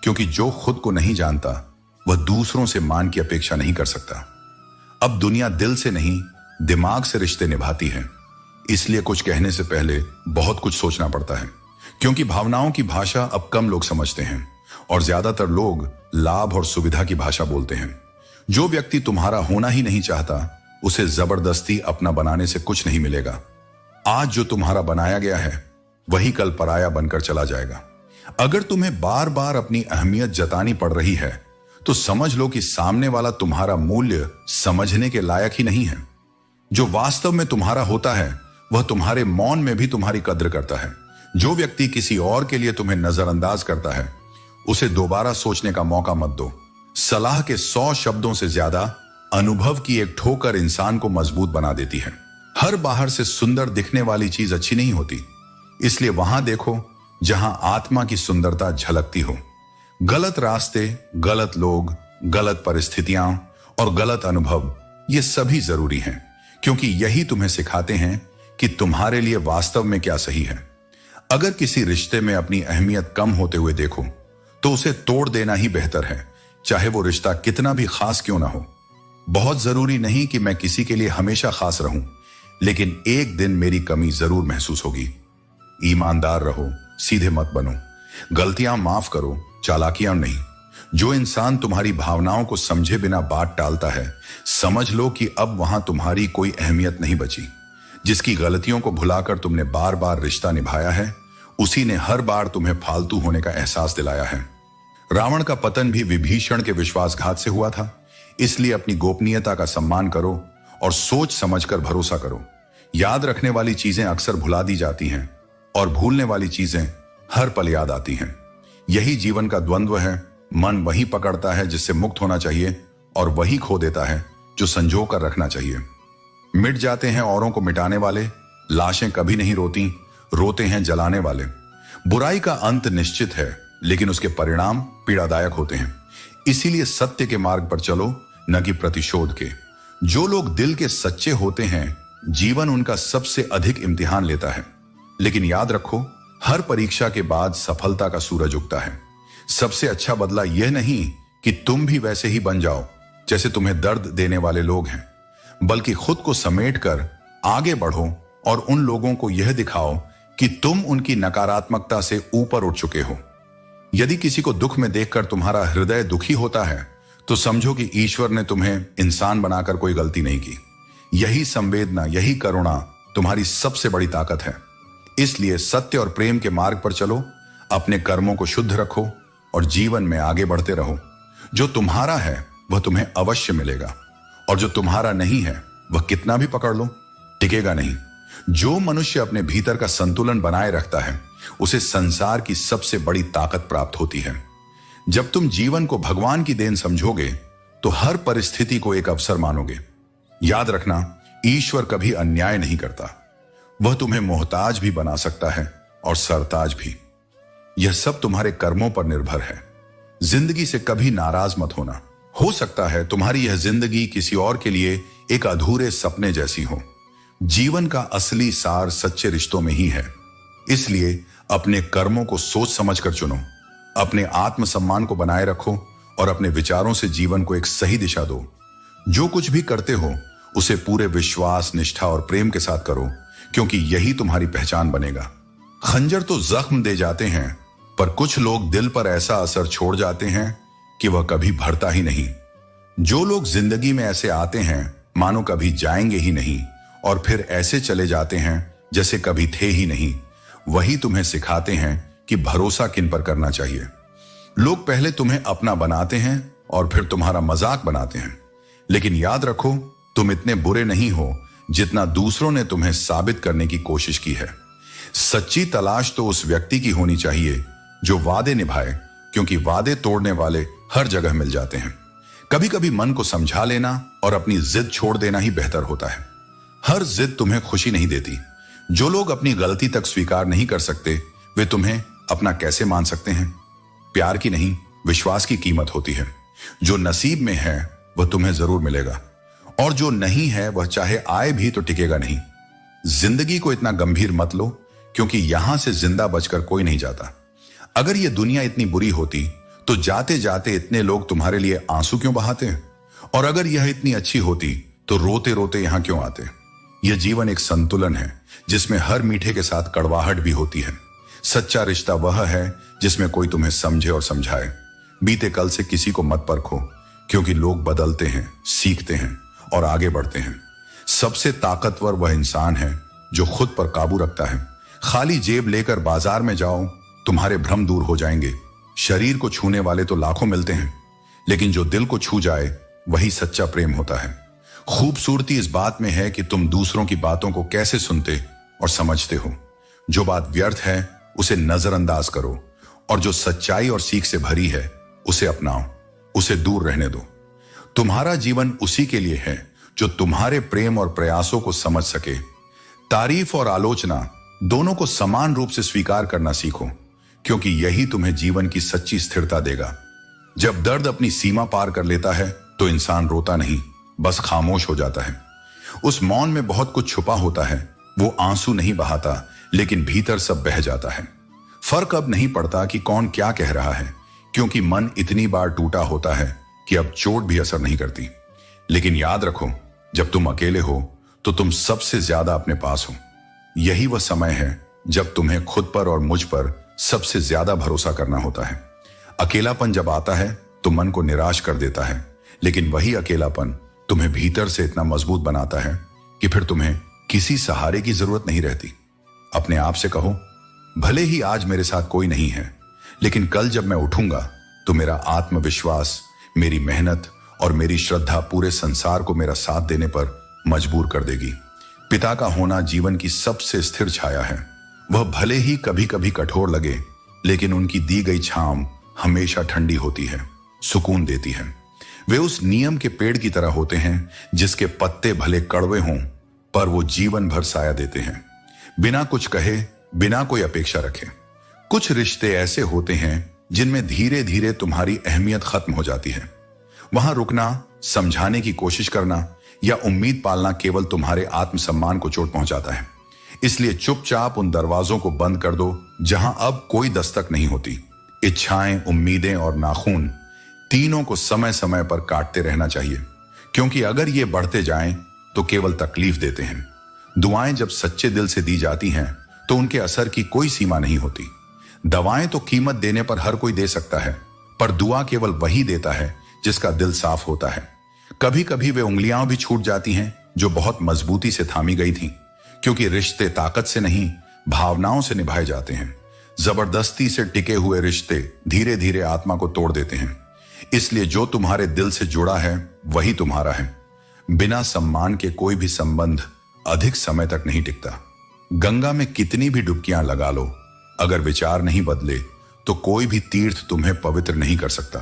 क्योंकि जो खुद को नहीं जानता वह दूसरों से मान की अपेक्षा नहीं कर सकता। अब दुनिया दिल से नहीं, दिमाग से रिश्ते निभाती है। इसलिए कुछ कहने से पहले बहुत कुछ सोचना पड़ता है, क्योंकि भावनाओं की भाषा अब कम लोग समझते हैं और ज्यादातर लोग लाभ और सुविधा की भाषा बोलते हैं। जो व्यक्ति तुम्हारा होना ही नहीं चाहता, उसे जबरदस्ती अपना बनाने से कुछ नहीं मिलेगा। आज जो तुम्हारा बनाया गया है वही कल पराया बनकर चला जाएगा। अगर तुम्हें बार बार अपनी अहमियत जतानी पड़ रही है तो समझ लो कि सामने वाला तुम्हारा मूल्य समझने के लायक ही नहीं है। जो वास्तव में तुम्हारा होता है वह तुम्हारे मौन में भी तुम्हारी कद्र करता है। जो व्यक्ति किसी और के लिए तुम्हें नजरअंदाज करता है उसे दोबारा सोचने का मौका मत दो। सलाह के 100 शब्दों से ज्यादा अनुभव की एक ठोकर इंसान को मजबूत बना देती है। हर बाहर से सुंदर दिखने वाली चीज अच्छी नहीं होती, इसलिए वहां देखो जहां आत्मा की सुंदरता झलकती हो। गलत रास्ते, गलत लोग, गलत परिस्थितियां और गलत अनुभव, ये सभी जरूरी हैं, क्योंकि यही तुम्हें सिखाते हैं कि तुम्हारे लिए वास्तव में क्या सही है। अगर किसी रिश्ते में अपनी अहमियत कम होते हुए देखो तो उसे तोड़ देना ही बेहतर है, चाहे वो रिश्ता कितना भी खास क्यों ना हो। बहुत जरूरी नहीं कि मैं किसी के लिए हमेशा खास रहूं, लेकिन एक दिन मेरी कमी जरूर महसूस होगी। ईमानदार रहो, सीधे मत बनो, गलतियां माफ करो, चालाकियां नहीं। जो इंसान तुम्हारी भावनाओं को समझे बिना बात टालता है, समझ लो कि अब वहां तुम्हारी कोई अहमियत नहीं बची। जिसकी गलतियों को भुलाकर तुमने बार बार रिश्ता निभाया है, उसी ने हर बार तुम्हें फालतू होने का एहसास दिलाया है। रावण का पतन भी विभीषण के विश्वासघात से हुआ था। इसलिए अपनी गोपनीयता का सम्मान करो और सोच समझकर भरोसा करो। याद रखने वाली चीजें अक्सर भुला दी जाती हैं और भूलने वाली चीजें हर पल याद आती हैं। यही जीवन का द्वंद्व है। मन वही पकड़ता है जिससे मुक्त होना चाहिए और वही खो देता है जो संजो कर रखना चाहिए। मिट जाते हैं औरों को मिटाने वाले, लाशें कभी नहीं रोती, रोते हैं जलाने वाले। बुराई का अंत निश्चित है, लेकिन उसके परिणाम पीड़ादायक होते हैं। इसीलिए सत्य के मार्ग पर चलो, न कि प्रतिशोध के। जो लोग दिल के सच्चे होते हैं, जीवन उनका सबसे अधिक इम्तिहान लेता है। लेकिन याद रखो, हर परीक्षा के बाद सफलता का सूरज उगता है। सबसे अच्छा बदला यह नहीं कि तुम भी वैसे ही बन जाओ जैसे तुम्हें दर्द देने वाले लोग हैं, बल्कि खुद को समेटकर आगे बढ़ो और उन लोगों को यह दिखाओ कि तुम उनकी नकारात्मकता से ऊपर उठ चुके हो। यदि किसी को दुख में देखकर तुम्हारा हृदय दुखी होता है तो समझो कि ईश्वर ने तुम्हें इंसान बनाकर कोई गलती नहीं की। यही संवेदना, यही करुणा तुम्हारी सबसे बड़ी ताकत है। इसलिए सत्य और प्रेम के मार्ग पर चलो, अपने कर्मों को शुद्ध रखो और जीवन में आगे बढ़ते रहो। जो तुम्हारा है वह तुम्हें अवश्य मिलेगा, और जो तुम्हारा नहीं है वह कितना भी पकड़ लो, टिकेगा नहीं। जो मनुष्य अपने भीतर का संतुलन बनाए रखता है, उसे संसार की सबसे बड़ी ताकत प्राप्त होती है। जब तुम जीवन को भगवान की देन समझोगे तो हर परिस्थिति को एक अवसर मानोगे। याद रखना, ईश्वर कभी अन्याय नहीं करता। वह तुम्हें मोहताज भी बना सकता है और सरताज भी। यह सब तुम्हारे कर्मों पर निर्भर है। जिंदगी से कभी नाराज मत होना। हो सकता है तुम्हारी यह जिंदगी किसी और के लिए एक अधूरे सपने जैसी हो। जीवन का असली सार सच्चे रिश्तों में ही है। इसलिए अपने कर्मों को सोच समझकर चुनो, अपने आत्मसम्मान को बनाए रखो और अपने विचारों से जीवन को एक सही दिशा दो। जो कुछ भी करते हो उसे पूरे विश्वास, निष्ठा और प्रेम के साथ करो, क्योंकि यही तुम्हारी पहचान बनेगा। खंजर तो जख्म दे जाते हैं, पर कुछ लोग दिल पर ऐसा असर छोड़ जाते हैं कि वह कभी भरता ही नहीं। जो लोग जिंदगी में ऐसे आते हैं मानो कभी जाएंगे ही नहीं, और फिर ऐसे चले जाते हैं जैसे कभी थे ही नहीं, वही तुम्हें सिखाते हैं कि भरोसा किन पर करना चाहिए। लोग पहले तुम्हें अपना बनाते हैं और फिर तुम्हारा मजाक बनाते हैं, लेकिन याद रखो, तुम इतने बुरे नहीं हो जितना दूसरों ने तुम्हें साबित करने की कोशिश की है। सच्ची तलाश तो उस व्यक्ति की होनी चाहिए जो वादे निभाए, क्योंकि वादे तोड़ने वाले हर जगह मिल जाते हैं। कभी कभी मन को समझा लेना और अपनी जिद छोड़ देना ही बेहतर होता है। हर जिद तुम्हें खुशी नहीं देती। जो लोग अपनी गलती तक स्वीकार नहीं कर सकते, वे तुम्हें अपना कैसे मान सकते हैं? प्यार की नहीं, विश्वास की कीमत होती है। जो नसीब में है वह तुम्हें जरूर मिलेगा, और जो नहीं है वह चाहे आए भी तो टिकेगा नहीं। जिंदगी को इतना गंभीर मत लो, क्योंकि यहां से जिंदा बचकर कोई नहीं जाता। अगर यह दुनिया इतनी बुरी होती तो जाते जाते इतने लोग तुम्हारे लिए आंसू क्यों बहाते हैं? और अगर यह इतनी अच्छी होती तो रोते रोते यहां क्यों आते? यह जीवन एक संतुलन है जिसमें हर मीठे के साथ कड़वाहट भी होती है। सच्चा रिश्ता वह है जिसमें कोई तुम्हें समझे और समझाए। बीते कल से किसी को मत परखो, क्योंकि लोग बदलते हैं, सीखते हैं और आगे बढ़ते हैं। सबसे ताकतवर वह इंसान है जो खुद पर काबू रखता है। खाली जेब लेकर बाजार में जाओ, तुम्हारे भ्रम दूर हो जाएंगे। शरीर को छूने वाले तो लाखों मिलते हैं, लेकिन जो दिल को छू जाए वही सच्चा प्रेम होता है। खूबसूरती इस बात में है कि तुम दूसरों की बातों को कैसे सुनते और समझते हो। जो बात व्यर्थ है उसे नजरअंदाज करो, और जो सच्चाई और सीख से भरी है उसे अपनाओ, उसे दूर रहने दो। तुम्हारा जीवन उसी के लिए है जो तुम्हारे प्रेम और प्रयासों को समझ सके। तारीफ और आलोचना दोनों को समान रूप से स्वीकार करना सीखो, क्योंकि यही तुम्हें जीवन की सच्ची स्थिरता देगा। जब दर्द अपनी सीमा पार कर लेता है तो इंसान रोता नहीं, बस खामोश हो जाता है। उस मौन में बहुत कुछ छुपा होता है। वो आंसू नहीं बहाता, लेकिन भीतर सब बह जाता है। फर्क अब नहीं पड़ता कि कौन क्या कह रहा है, क्योंकि मन इतनी बार टूटा होता है कि अब चोट भी असर नहीं करती। लेकिन याद रखो, जब तुम अकेले हो तो तुम सबसे ज्यादा अपने पास हो। यही वह समय है जब तुम्हें खुद पर और मुझ पर सबसे ज्यादा भरोसा करना होता है। अकेलापन जब आता है तो मन को निराश कर देता है, लेकिन वही अकेलापन तुम्हें भीतर से इतना मजबूत बनाता है कि फिर तुम्हें किसी सहारे की जरूरत नहीं रहती। अपने आप से कहो, भले ही आज मेरे साथ कोई नहीं है, लेकिन कल जब मैं उठूंगा तो मेरा आत्मविश्वास, मेरी मेहनत और मेरी श्रद्धा पूरे संसार को मेरा साथ देने पर मजबूर कर देगी। पिता का होना जीवन की सबसे स्थिर छाया है। वह भले ही कभी कभी कठोर लगे, लेकिन उनकी दी गई छांव हमेशा ठंडी होती है, सुकून देती है। वे उस नियम के पेड़ की तरह होते हैं जिसके पत्ते भले कड़वे हों, पर वो जीवन भर साया देते हैं, बिना कुछ कहे, बिना कोई अपेक्षा रखे। कुछ रिश्ते ऐसे होते हैं जिनमें धीरे धीरे तुम्हारी अहमियत खत्म हो जाती है। वहां रुकना, समझाने की कोशिश करना या उम्मीद पालना केवल तुम्हारे आत्मसम्मान को चोट पहुंचाता है। इसलिए चुपचाप उन दरवाजों को बंद कर दो जहां अब कोई दस्तक नहीं होती। इच्छाएं, उम्मीदें और नाखून तीनों को समय समय पर काटते रहना चाहिए, क्योंकि अगर ये बढ़ते जाएं तो केवल तकलीफ देते हैं। दुआएं जब सच्चे दिल से दी जाती हैं तो उनके असर की कोई सीमा नहीं होती। दवाएं तो कीमत देने पर हर कोई दे सकता है, पर दुआ केवल वही देता है जिसका दिल साफ होता है। कभी कभी वे उंगलियां भी छूट जाती हैं जो बहुत मजबूती से थामी गई थीं, क्योंकि रिश्ते ताकत से नहीं, भावनाओं से निभाए जाते हैं। जबरदस्ती से टिके हुए रिश्ते धीरे धीरे आत्मा को तोड़ देते हैं। इसलिए जो तुम्हारे दिल से जुड़ा है वही तुम्हारा है। बिना सम्मान के कोई भी संबंध अधिक समय तक नहीं टिकता। गंगा में कितनी भी डुबकियां लगा लो, अगर विचार नहीं बदले तो कोई भी तीर्थ तुम्हें पवित्र नहीं कर सकता।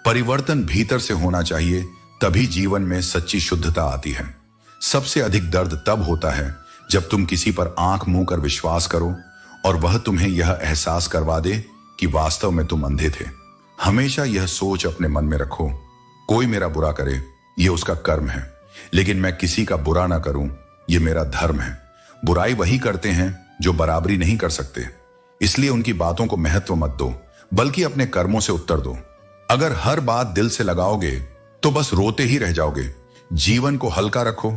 परिवर्तन भीतर से होना चाहिए, तभी जीवन में सच्ची शुद्धता आती है। सबसे अधिक दर्द तब होता है जब तुम किसी पर आंख मूंद कर विश्वास करो और वह तुम्हें यह एहसास करवा दे कि वास्तव में तुम अंधे थे। हमेशा यह सोच अपने मन में रखो, कोई मेरा बुरा करे यह उसका कर्म है, लेकिन मैं किसी का बुरा ना करूं यह मेरा धर्म है। बुराई वही करते हैं जो बराबरी नहीं कर सकते, इसलिए उनकी बातों को महत्व मत दो, बल्कि अपने कर्मों से उत्तर दो। अगर हर बात दिल से लगाओगे तो बस रोते ही रह जाओगे। जीवन को हल्का रखो,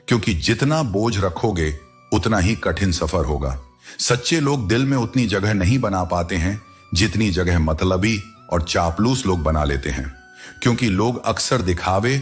क्योंकि जितना बोझ रखोगे उतना ही कठिन सफर होगा। सच्चे लोग दिल में उतनी जगह नहीं बना पाते हैं जितनी जगह मतलबी और चापलूस लोग बना लेते हैं, क्योंकि लोग अक्सर दिखावे